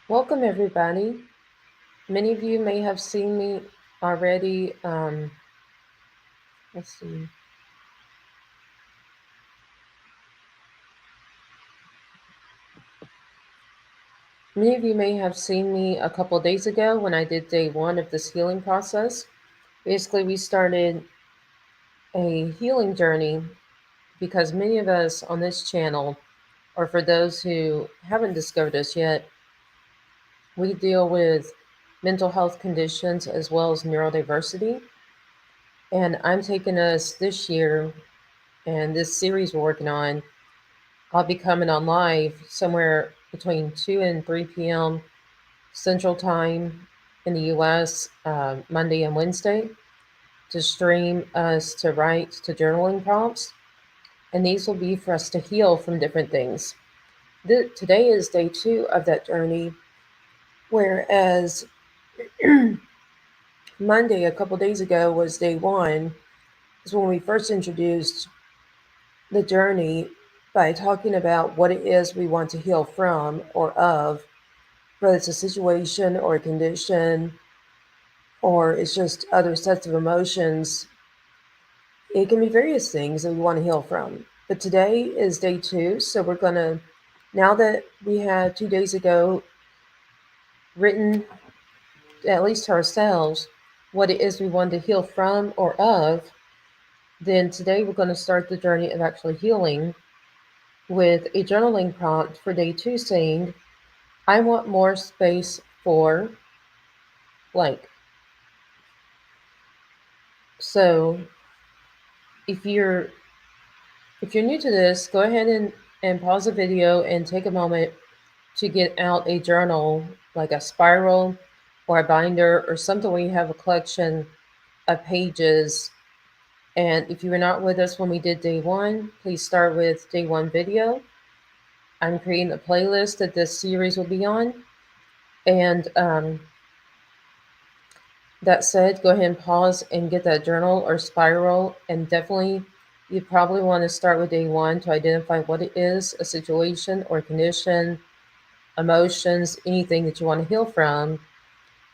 Welcome, everybody. Many of you may have seen me already. Let's see. Many of you may have seen me a couple of days ago when I did day one of this healing process. Basically, we started a healing journey because many of us on this channel, or for those who haven't discovered us yet, we deal with mental health conditions as well as neurodiversity. And I'm taking us this year and this series we're working on. I'll be coming on live somewhere between 2 and 3 p.m. Central Time in the US, Monday and Wednesday, to stream us to write to journaling prompts. And these will be for us to heal from different things. Today is day 2 of that journey, whereas Monday, a couple days ago, was day 1, is when we first introduced the journey by talking about what it is we want to heal from or of, whether it's a situation or a condition or it's just other sets of emotions. It can be various things that we want to heal from. But today is day 2, so we're going to, now that we had 2 days ago written, at least to ourselves, what it is we want to heal from or of, then today we're going to start the journey of actually healing with a journaling prompt for day 2 saying, I want more space for blank. So if you're new to this, go ahead and pause the video and take a moment to get out a journal, like a spiral or a binder or something where you have a collection of pages. And if you were not with us when we did day 1, please start with day 1 video. I'm creating a playlist that this series will be on. And that said, go ahead and pause and get that journal or spiral. And definitely, you probably want to start with day 1 to identify what it is, a situation or condition, emotions, anything that you want to heal from.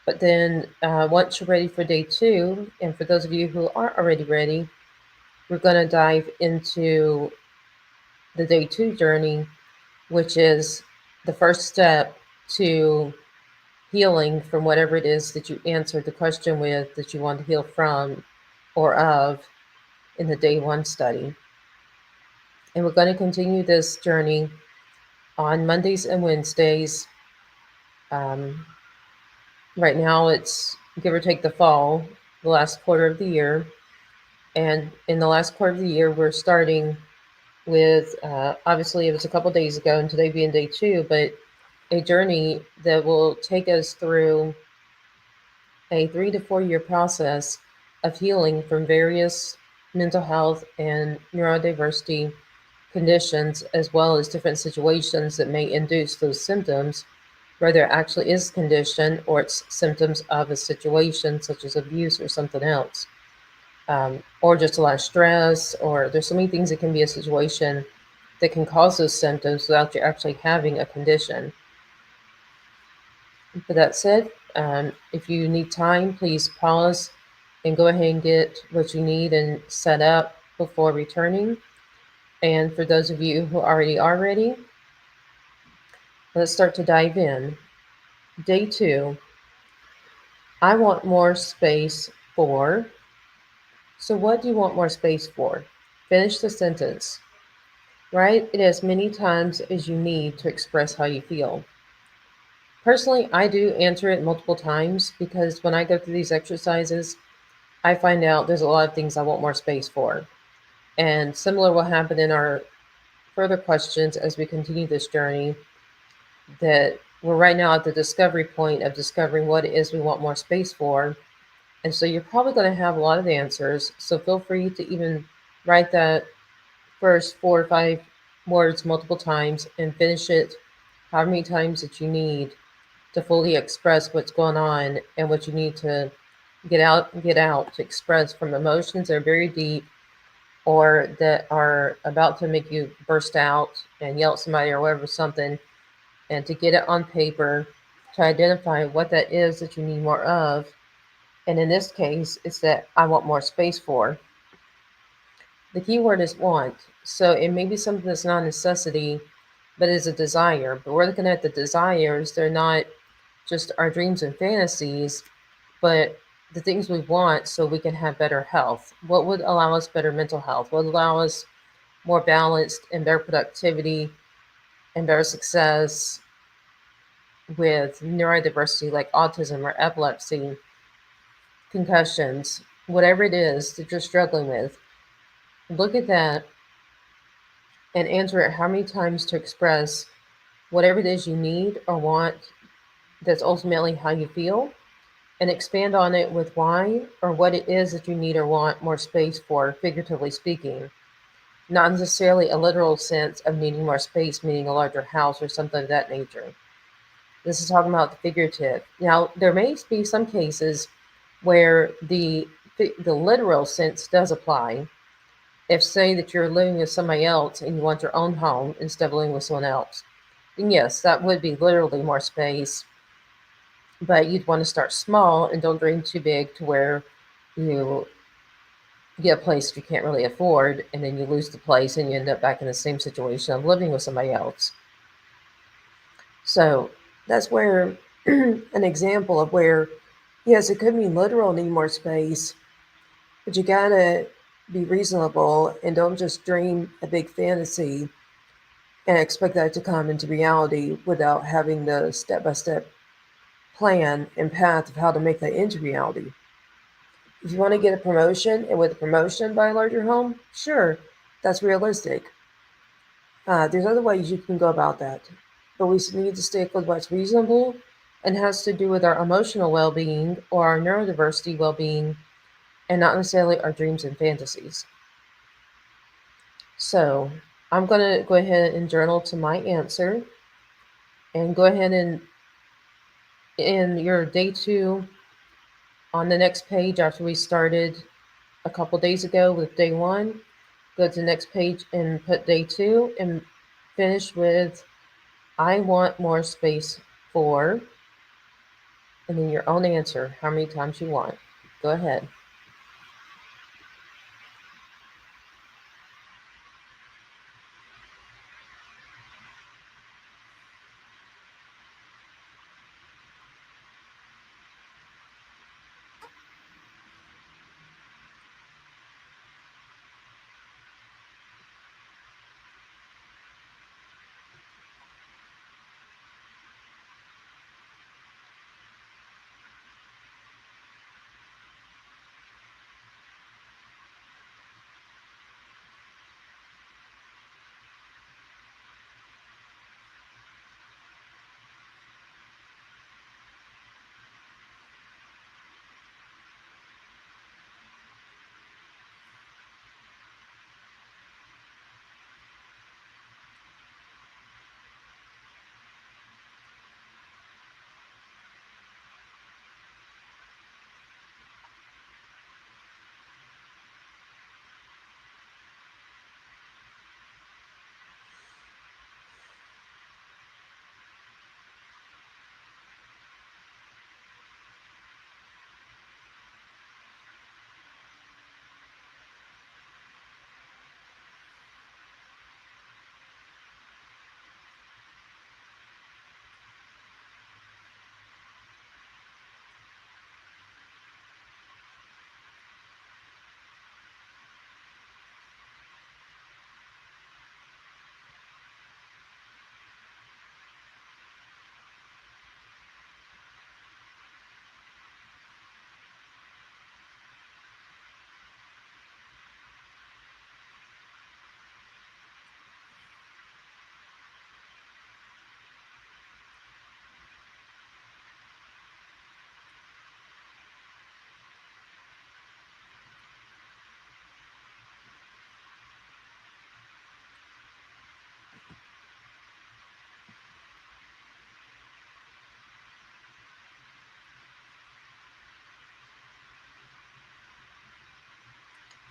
But then once you're ready for day 2, and for those of you who aren't already ready, we're going to dive into the day 2 journey, which is the first step to healing from whatever it is that you answered the question with that you want to heal from or of in the day 1 study. And we're going to continue this journey on Mondays and Wednesdays. Right now it's give or take the fall, the last quarter of the year. And in the last quarter of the year, we're starting with, obviously it was a couple days ago and today being day 2, but a journey that will take us through a 3 to 4 year process of healing from various mental health and neurodiversity conditions, as well as different situations that may induce those symptoms, whether it actually is a condition or it's symptoms of a situation such as abuse or something else, or just a lot of stress, or there's so many things that can be a situation that can cause those symptoms without you actually having a condition. But that said, if you need time, please pause and go ahead and get what you need and set up before returning. And for those of you who already are ready, let's start to dive in. Day 2, I want more space for. So what do you want more space for? Finish the sentence. Write it as many times as you need to express how you feel. Personally, I do answer it multiple times because when I go through these exercises, I find out there's a lot of things I want more space for. And similar will happen in our further questions as we continue this journey, that we're right now at the discovery point of discovering what it is we want more space for. And so you're probably going to have a lot of answers. So feel free to even write that first 4 or 5 words multiple times and finish it however many times that you need to fully express what's going on and what you need to get out to express from emotions that are very deep or that are about to make you burst out and yell at somebody or whatever, something, and to get it on paper to identify what that is that you need more of. And in this case, it's that I want more space for. The key word is want. So it may be something that's not a necessity, but is a desire. But we're looking at the desires, they're not just our dreams and fantasies, but the things we want so we can have better health. What would allow us better mental health? What would allow us more balanced and better productivity and better success with neurodiversity like autism or epilepsy, concussions, whatever it is that you're struggling with? Look at that and answer it how many times to express whatever it is you need or want that's ultimately how you feel, and expand on it with why or what it is that you need or want more space for, figuratively speaking. Not necessarily a literal sense of needing more space, meaning a larger house or something of that nature. This is talking about the figurative. Now, there may be some cases where the literal sense does apply. If, say, that you're living with somebody else and you want your own home instead of living with someone else, then yes, that would be literally more space. But you'd want to start small and don't dream too big to where you get a place you can't really afford, and then you lose the place and you end up back in the same situation of living with somebody else. So that's where an example of where, yes, it could mean literal need more space, but you gotta be reasonable and don't just dream a big fantasy and expect that to come into reality without having the step-by-step plan and path of how to make that into reality. If you want to get a promotion and with a promotion buy a larger home, sure, that's realistic. There's other ways you can go about that, but we need to stick with what's reasonable and has to do with our emotional well-being or our neurodiversity well-being, and not necessarily our dreams and fantasies. So I'm going to go ahead and journal to my answer, and go ahead and in your day 2 on the next page after we started a couple days ago with day 1, go to the next page and put day 2 and finish with I want more space for, and then your own answer, how many times you want. Go ahead.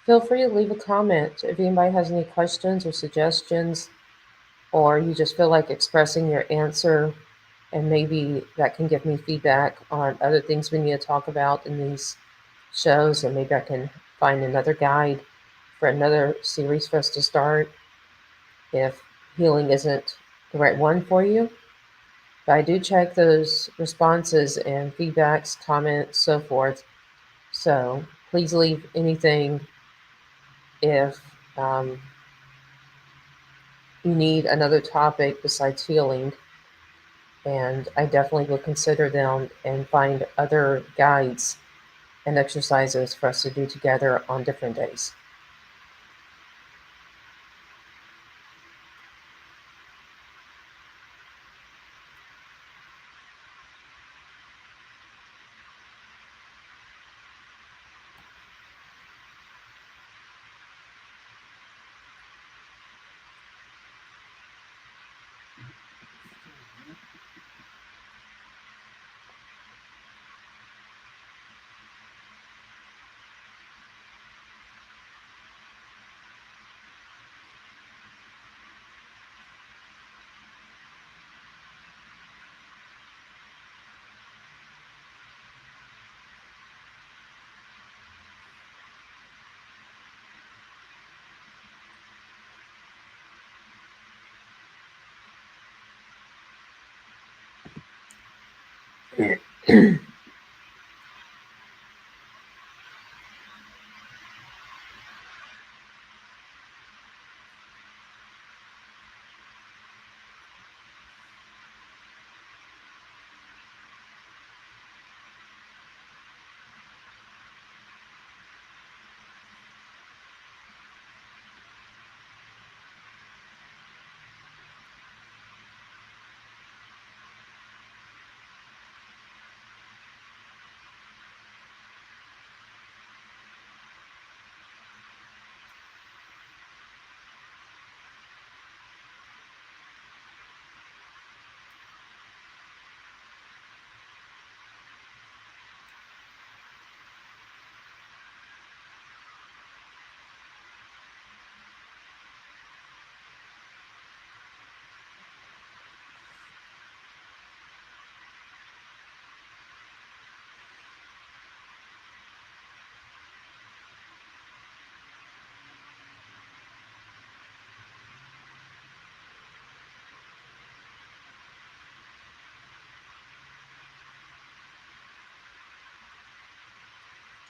Feel free to leave a comment if anybody has any questions or suggestions, or you just feel like expressing your answer and maybe that can give me feedback on other things we need to talk about in these shows, and maybe I can find another guide for another series for us to start if healing isn't the right one for you. But I do check those responses and feedbacks, comments, so forth. So please leave anything if you need another topic besides healing, and I definitely will consider them and find other guides and exercises for us to do together on different days.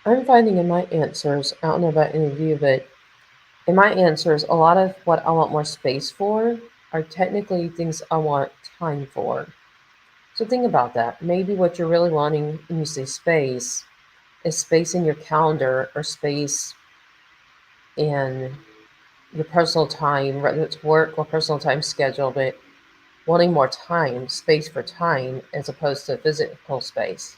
I'm finding in my answers, I don't know about any of you, but in my answers, a lot of what I want more space for are technically things I want time for. So think about that. Maybe what you're really wanting when you say space is space in your calendar or space in your personal time, whether it's work or personal time schedule, but wanting more time, space for time, as opposed to physical space.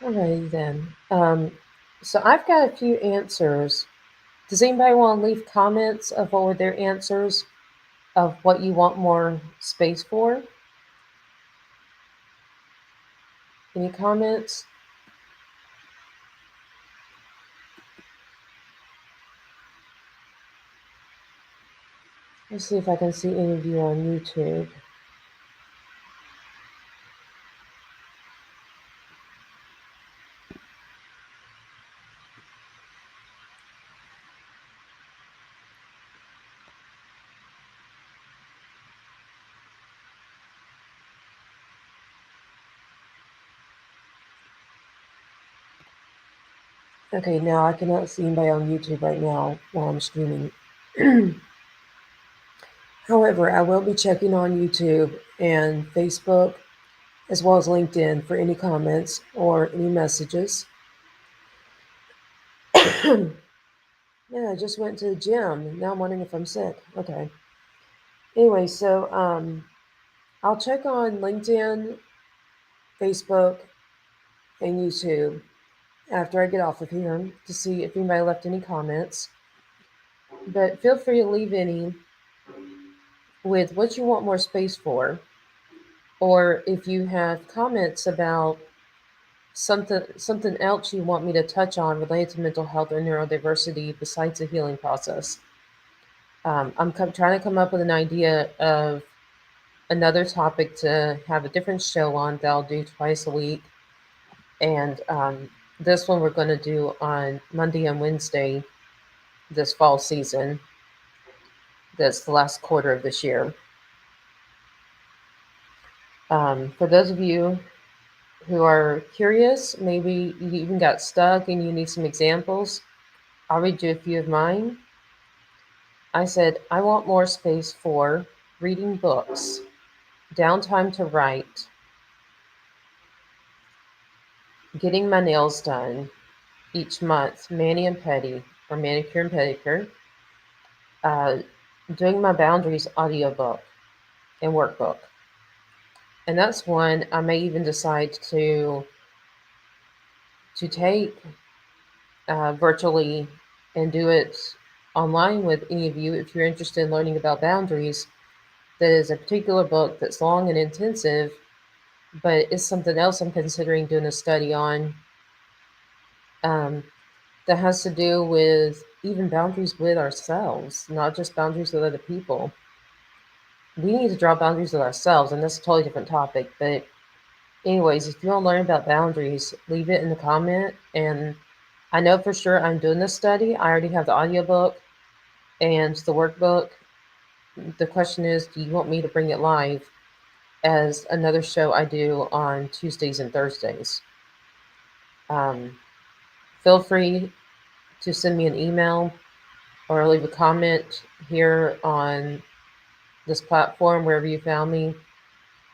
Alrighty then. So I've got a few answers. Does anybody want to leave comments of what were their answers of what you want more space for? Any comments? Let's see if I can see any of you on YouTube. Okay, now I cannot see anybody on YouTube right now while I'm streaming. However, I will be checking on YouTube and Facebook as well as LinkedIn for any comments or any messages. Yeah, I just went to the gym. Now I'm wondering if I'm sick. Okay. Anyway, so I'll check on LinkedIn, Facebook, and YouTube after I get off of here to see if anybody left any comments. But feel free to leave any with what you want more space for, or if you have comments about something else you want me to touch on related to mental health or neurodiversity besides the healing process. I'm trying to come up with an idea of another topic to have a different show on that I'll do twice a week. And this one we're going to do on Monday and Wednesday this fall season. That's the last quarter of this year. For those of you who are curious, maybe you even got stuck and you need some examples, I'll read you a few of mine. I said, I want more space for reading books, downtime to write, getting my nails done each month, mani and pedi, or manicure and pedicure, uh, doing my boundaries audiobook and workbook. And that's one I may even decide to take virtually and do it online with any of you if you're interested in learning about boundaries. That is a particular book that's long and intensive, but it's something else I'm considering doing a study on, that has to do with even boundaries with ourselves, not just boundaries with other people. We need to draw boundaries with ourselves, and that's a totally different topic. But anyways, if you want to learn about boundaries, leave it in the comment. And I know for sure I'm doing this study. I already have the audiobook and the workbook. The question is, do you want me to bring it live as another show I do on Tuesdays and Thursdays? Feel free to send me an email or leave a comment here on this platform, wherever you found me,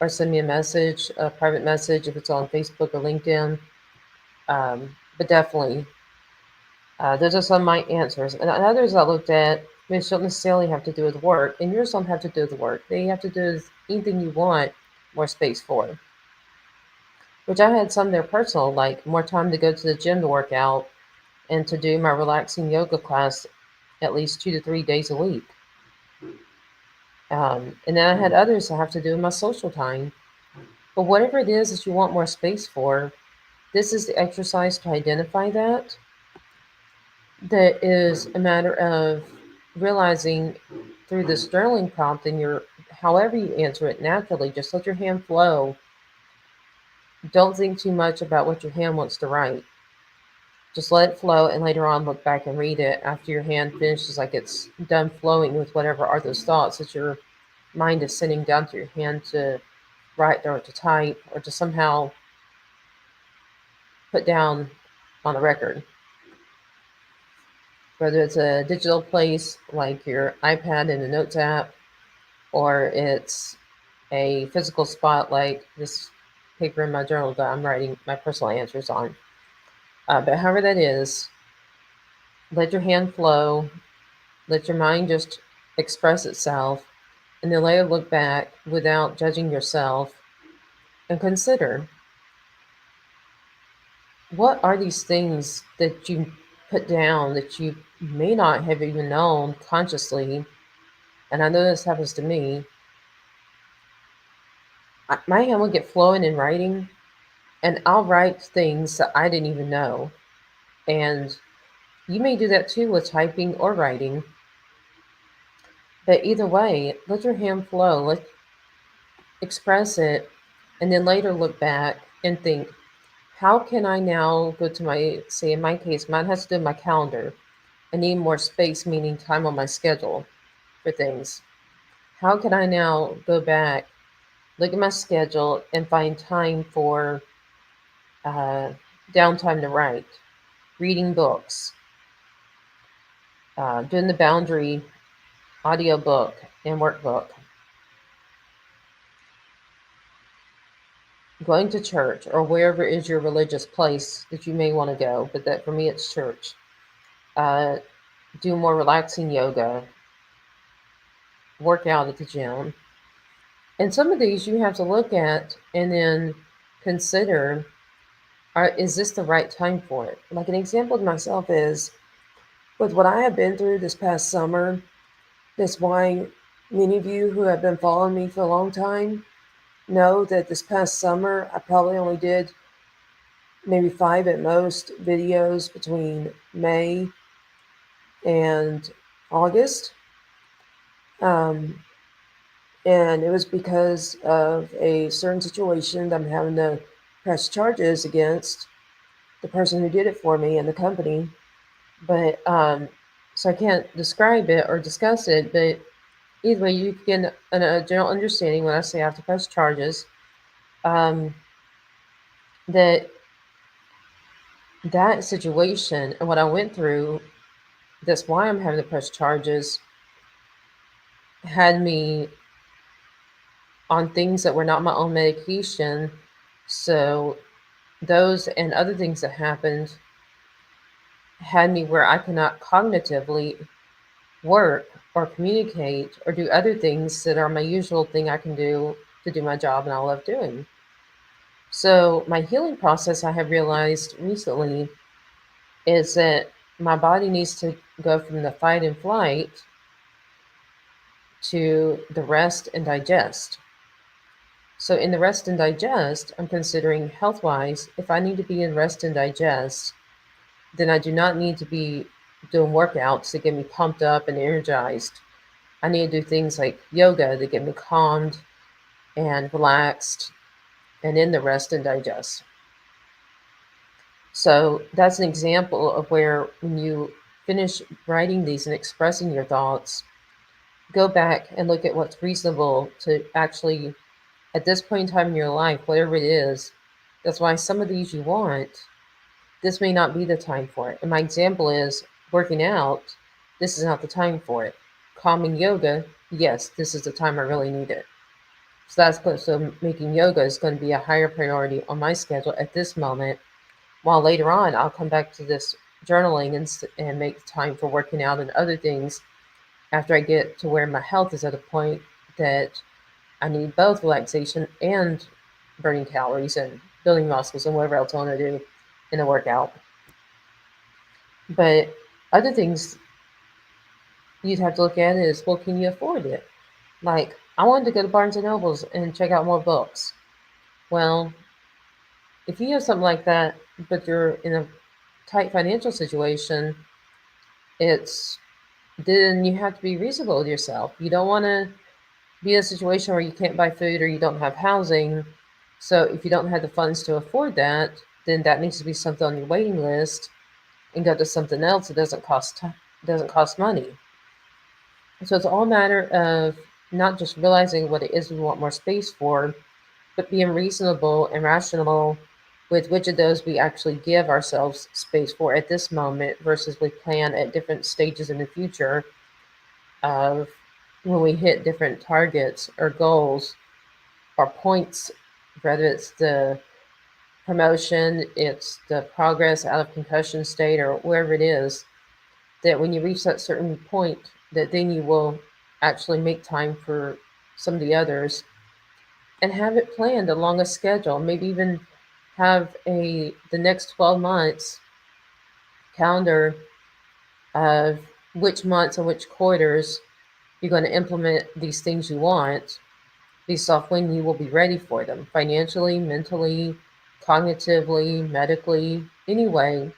or send me a message, a private message if it's on Facebook or LinkedIn. But definitely, those are some of my answers. And others I looked at, which don't necessarily have to do with work, and yours don't have to do with work. They have to do with anything you want more space for. Which I had some that are personal, like more time to go to the gym to work out and to do my relaxing yoga class at least 2 to 3 days a week. And then I had others that have to do with my social time. But whatever it is that you want more space for, this is the exercise to identify that. That is a matter of realizing through this journaling prompt and your however you answer it naturally, just let your hand flow. Don't think too much about what your hand wants to write. Just let it flow, and later on look back and read it after your hand finishes, like it's done flowing with whatever are those thoughts that your mind is sending down through your hand to write or to type or to somehow put down on a record. Whether it's a digital place like your iPad in the Notes app, or it's a physical spot like this paper in my journal that I'm writing my personal answers on. But however that is, let your hand flow, let your mind just express itself, and then later look back without judging yourself and consider what are these things that you put down that you may not have even known consciously? And I know this happens to me. My hand will get flowing in writing, and I'll write things that I didn't even know. And you may do that too with typing or writing. But either way, let your hand flow, let express it, and then later look back and think, how can I now go to my, say in my case, mine has to do with my calendar. I need more space, meaning time on my schedule for things. How can I now go back, look at my schedule, and find time for uh, downtime to write, reading books, doing the boundary audiobook and workbook, going to church or wherever is your religious place that you may want to go, but that for me it's church. Uh, do more relaxing yoga, work out at the gym. And some of these you have to look at and then consider, is this the right time for it? Like an example of myself is with what I have been through this past summer, that's why many of you who have been following me for a long time know that this past summer I probably only did maybe 5 at most videos between May and August. Um, and it was because of a certain situation that I'm having to press charges against the person who did it for me and the company. But so I can't describe it or discuss it, but either way, you get a general understanding when I say I have to press charges. Um, that that situation and what I went through, that's why I'm having to press charges, had me on things that were not my own medication. So those and other things that happened had me where I cannot cognitively work or communicate or do other things that are my usual thing I can do to do my job and I love doing. So my healing process, I have realized recently, is that my body needs to go from the fight and flight to the rest and digest. So in the rest and digest, I'm considering health wise, if I need to be in rest and digest, then I do not need to be doing workouts to get me pumped up and energized. I need to do things like yoga to get me calmed and relaxed and in the rest and digest. So that's an example of where when you finish writing these and expressing your thoughts, go back and look at what's reasonable to actually, at this point in time in your life, whatever it is. That's why some of these you want, this may not be the time for it. And my example is working out, this is not the time for it. Calming yoga, yes, this is the time I really need it. So so making yoga is going to be a higher priority on my schedule at this moment. While later on, I'll come back to this journaling and make time for working out and other things after I get to where my health is at a point that I need both relaxation and burning calories and building muscles and whatever else I want to do in a workout. But other things you'd have to look at is, well, can you afford it? Like, I wanted to go to Barnes and Nobles and check out more books. Well, if you have something like that, but you're in a tight financial situation, it's then you have to be reasonable with yourself. You don't want to be in a situation where you can't buy food or you don't have housing. So if you don't have the funds to afford that, then that needs to be something on your waiting list and go to something else that doesn't cost money. So it's all a matter of not just realizing what it is we want more space for, but being reasonable and rational with which of those we actually give ourselves space for at this moment versus we plan at different stages in the future of when we hit different targets or goals or points, whether it's the promotion, it's the progress out of concussion state or wherever it is, that when you reach that certain point, that then you will actually make time for some of the others and have it planned along a schedule, maybe even have the next 12 months calendar of which months and which quarters you're going to implement these things you want based off when you will be ready for them financially, mentally, cognitively, medically, anyway.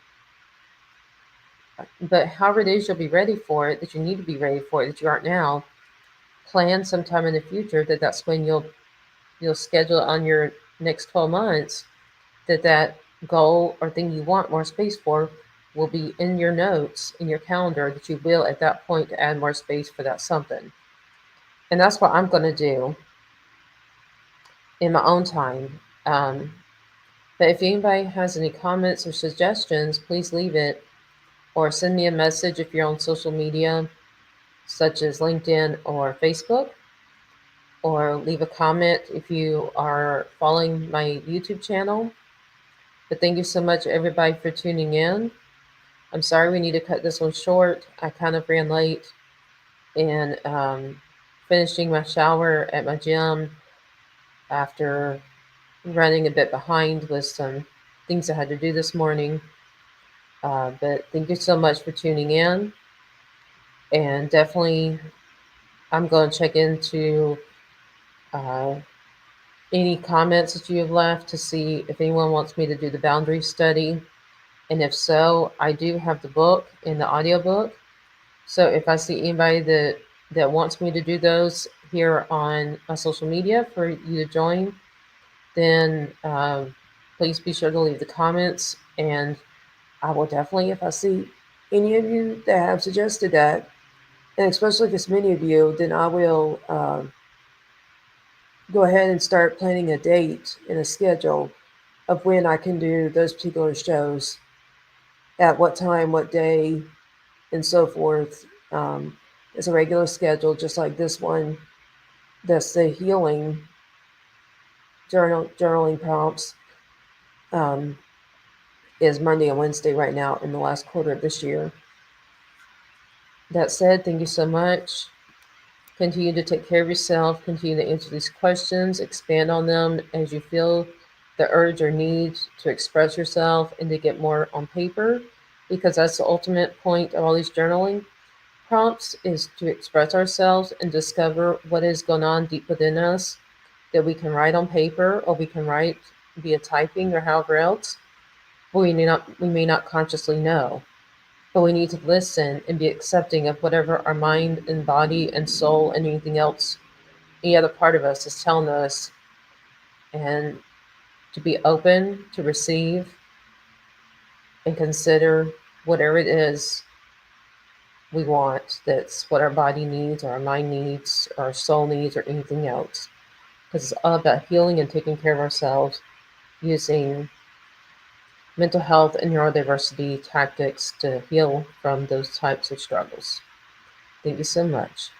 But however it is you'll be ready for it, that you need to be ready for it, that you aren't now, plan sometime in the future that's when you'll schedule on your next 12 months that goal or thing you want more space for will be in your notes in your calendar, that you will at that point add more space for that something. And that's what I'm going to do in my own time. But if anybody has any comments or suggestions, please leave it or send me a message if you're on social media such as LinkedIn or Facebook, or leave a comment if you are following my YouTube channel. But thank you so much, everybody, for tuning in. I'm sorry we need to cut this one short. I kind of ran late in finishing my shower at my gym after running a bit behind with some things I had to do this morning. But thank you so much for tuning in. And definitely, I'm going to check into uh, any comments that you have left to see if anyone wants me to do the boundary study. And if so, I do have the book and the audiobook. So if I see anybody that wants me to do those here on my social media for you to join, then please be sure to leave the comments. And I will definitely, if I see any of you that have suggested that, and especially if it's many of you, then I will go ahead and start planning a date and a schedule of when I can do those particular shows, at what time, what day, and so forth. It's a regular schedule, just like this one. That's the healing journaling prompts. Um, is Monday and Wednesday right now in the last quarter of this year. That said, thank you so much. Continue to take care of yourself. Continue to answer these questions. Expand on them as you feel the urge or need to express yourself and to get more on paper, because that's the ultimate point of all these journaling prompts, is to express ourselves and discover what is going on deep within us that we can write on paper, or we can write via typing or however else. But we may not consciously know. But we need to listen and be accepting of whatever our mind and body and soul and anything else, any other part of us is telling us, and to be open to receive and consider whatever it is we want, that's what our body needs, or our mind needs, or our soul needs, or anything else. Because it's all about healing and taking care of ourselves using mental health and neurodiversity tactics to heal from those types of struggles. Thank you so much.